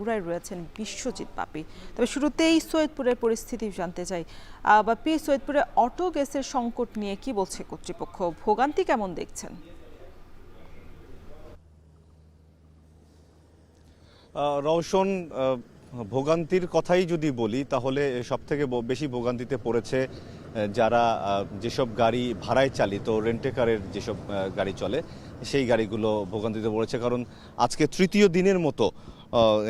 পুরায় রয়েছেন বিশ্বজিৎ বাপি। তবে শুরুতেই সৈয়দপুরের পরিস্থিতি জানতে চাই। বাপি, সৈয়দপুরে অটো গ্যাসের সংকট নিয়ে কি বলছে কর্তৃপক্ষ? ভোগান্তি কেমন দেখছেন? রওশন, ভোগান্তির কথাই যদি বলি তাহলে সবথেকে বেশি ভোগান্তিতে পড়েছে যারা যেসব গাড়ি ভাড়ায় চালিত রেন্টেকারের যেসব গাড়ি চলে সেই গাড়িগুলো ভোগান্তিতে পড়েছে। কারণ আজকে তৃতীয় দিনের মতো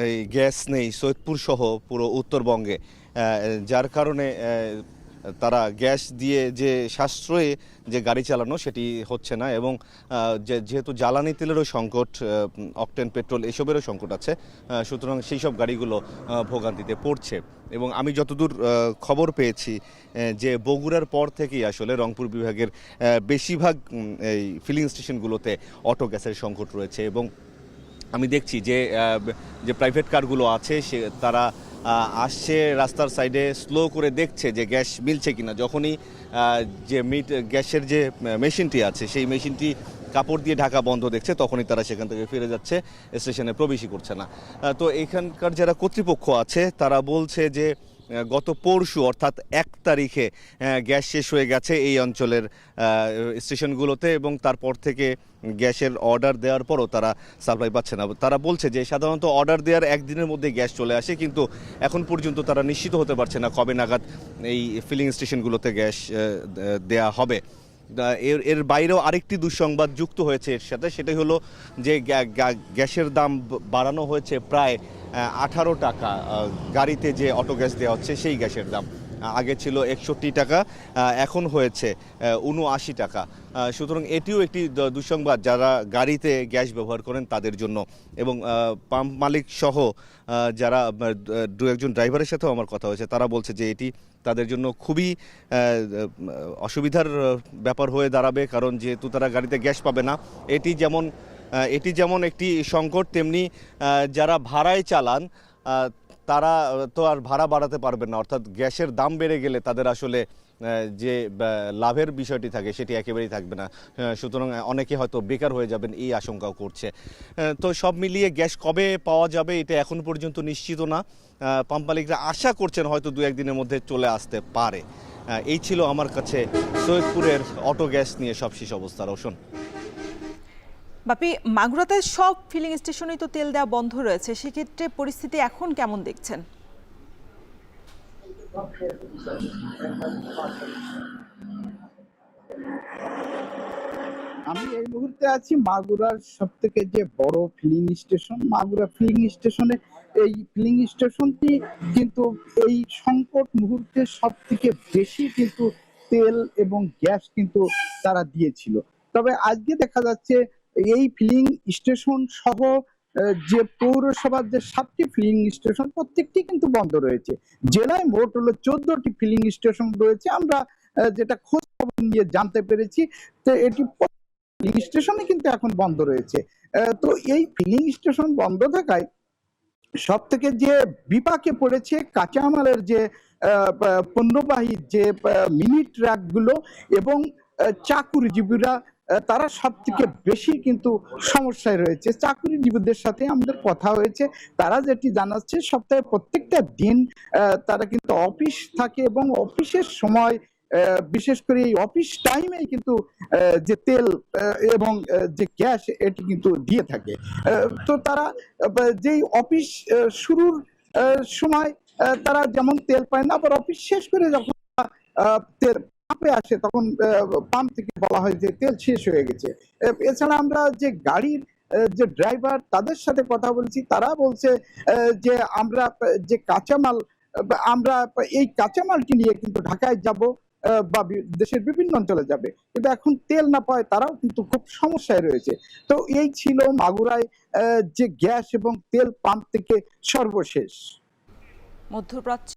এই গ্যাস নেই সৈয়দপুর সহ পুরো উত্তরবঙ্গে, যার কারণে তারা গ্যাস দিয়ে যে সাশ্রয়ে যে গাড়ি চালানো সেটি হচ্ছে না। এবং যেহেতু জ্বালানি তেলেরও সংকট, অকটেন পেট্রোল এসবেরও সংকট আছে, সুতরাং সেই সব গাড়িগুলো ভোগান্তিতে পড়ছে। এবং আমি যতদূর খবর পেয়েছি যে বগুড়ার পর থেকেই আসলে রংপুর বিভাগের বেশিরভাগ এই ফিলিং স্টেশনগুলোতে অটো গ্যাসের সংকট রয়েছে। এবং আমি দেখছি যে যে প্রাইভেট কারগুলো আছে তারা আসছে রাস্তার সাইডে স্লো করে দেখছে যে গ্যাস মিলছে কিনা। যখনই যে গ্যাসের যে মেশিনটি আছে সেই মেশিনটি কাপড় দিয়ে ঢাকা বন্ধ দেখছে তখনই তারা সেখান থেকে ফিরে যাচ্ছে, স্টেশনে প্রবেশই করছে না। তো এখানকার যারা কর্তৃপক্ষ আছে তারা বলছে যে গত পরশু অর্থাৎ 1 তারিখে গ্যাস শেষ হয়ে গেছে এই অঞ্চলের স্টেশনগুলোতে, এবং তারপর থেকে গ্যাসের অর্ডার দেওয়ার পরও তারা সাপ্লাই পাচ্ছে না। তারা বলছে যে সাধারণত অর্ডার দেওয়ার একদিনের মধ্যে গ্যাস চলে আসে, কিন্তু এখন পর্যন্ত তারা নিশ্চিত হতে পারছে না কবে নাগাদ এই ফিলিং স্টেশনগুলোতে গ্যাস দেয়া হবে। এর বাইরেও আরেকটি দুঃসংবাদ যুক্ত হয়েছে এর সাথে, সেটাই হলো যে গ্যাসের দাম বাড়ানো হয়েছে প্রায় 18 টাকা। গাড়িতে যে অটো গ্যাস দেওয়া হচ্ছে সেই গ্যাসের দাম আগে ছিল 61 টাকা, এখন হয়েছে 79 টাকা। সুতরাং এটিও একটি দুঃসংবাদ যারা গাড়িতে গ্যাস ব্যবহার করেন তাদের জন্য। এবং পাম্প মালিক সহ যারা দু একজন ড্রাইভারের সাথেও আমার কথা হয়েছে, তারা বলছে যে এটি তাদের জন্য খুবই অসুবিধার ব্যাপার হয়ে দাঁড়াবে। কারণ যেহেতু তারা গাড়িতে গ্যাস পাবে না, এটি যেমন একটি সংকট, তেমনি যারা ভাড়ায় চালান তারা তো আর ভাড়া বাড়াতে পারবেন না। অর্থাৎ গ্যাসের দাম বেড়ে গেলে তাদের আসলে যে লাভের বিষয়টি থাকে সেটি একেবারেই থাকবে না। সুতরাং অনেকে হয়তো বেকার হয়ে যাবেন এই আশঙ্কাও করছে। তো সব মিলিয়ে গ্যাস কবে পাওয়া যাবে এটা এখন পর্যন্ত নিশ্চিত না। পাম্প মালিকরা আশা করছেন হয়তো 2-1 দিনের মধ্যে চলে আসতে পারে। এই ছিল আমার কাছে সৈয়দপুরের অটো গ্যাস নিয়ে সবশেষ অবস্থা। রওশন, বাপি, মাগুরাতে সব ফিলিং স্টেশনেই তো তেল দেওয়া বন্ধ রয়েছে, সেক্ষেত্রে পরিস্থিতি এখন কেমন দেখছেন? আমি এই মুহূর্তে আছি মাগুরার সব থেকে যে বড় ফিলিং স্টেশন, মাগুরা ফিলিং স্টেশনে। এই ফিলিং স্টেশনটি কিন্তু এই সংকট মুহূর্তে সব থেকে বেশি কিন্তু তেল এবং গ্যাস কিন্তু তারা দিয়েছিল। তবে আজকে দেখা যাচ্ছে এই ফিলিং স্টেশন সহ যে পৌরসভার যে 7টি ফিলিং স্টেশন প্রত্যেকটি কিন্তু বন্ধ রয়েছে। জেলায় মোট হলো 14টি ফিলিং স্টেশন রয়েছে। আমরা যেটা খোঁজ খবর নিয়ে জানতে পেরেছি, তো এটি ফিলিং স্টেশনে কিন্তু এখন বন্ধ রয়েছে। তো এই ফিলিং স্টেশন বন্ধ থাকায় সব থেকে যে বিপাকে পড়েছে কাঁচামালের যে পণ্যবাহী যে মিনি ট্রাক গুলো এবং চাকুরিজীবীরা, তারা সব থেকে বেশি কিন্তু সমস্যায় রয়েছে। চাকুরিজীবীদের সাথে আমাদের কথা হয়েছে, তারা যেটি জানাচ্ছে সপ্তাহে প্রত্যেকটা দিন তারা কিন্তু অফিস থাকে এবং অফিসের সময় বিশেষ করে এই অফিস টাইমেই কিন্তু যে তেল এবং যে গ্যাস এটি কিন্তু দিয়ে থাকে। তো তারা যেই অফিস শুরুর সময় তারা যেমন তেল পায় না, আবার অফিস শেষ করে যখন তেল পাম্পে আসে তখন পাম্প থেকে বলা হয় যে তেল শেষ হয়ে গেছে। এছাড়া আমরা যে গাড়ির যে ড্রাইভার তাদের সাথে কথা বলছি, তারা বলছে যে আমরা যে কাঁচামাল, আমরা এই কাঁচামালটি নিয়ে কিন্তু ঢাকায় যাব বা দেশের বিভিন্ন অঞ্চলে যাবে, কিন্তু এখন তেল না পায় তারাও কিন্তু খুব সমস্যায় রয়েছে। তো এই ছিল মাগুরায় যে গ্যাস এবং তেল পাম্প থেকে সর্বশেষ। মধ্যপ্রাচ্য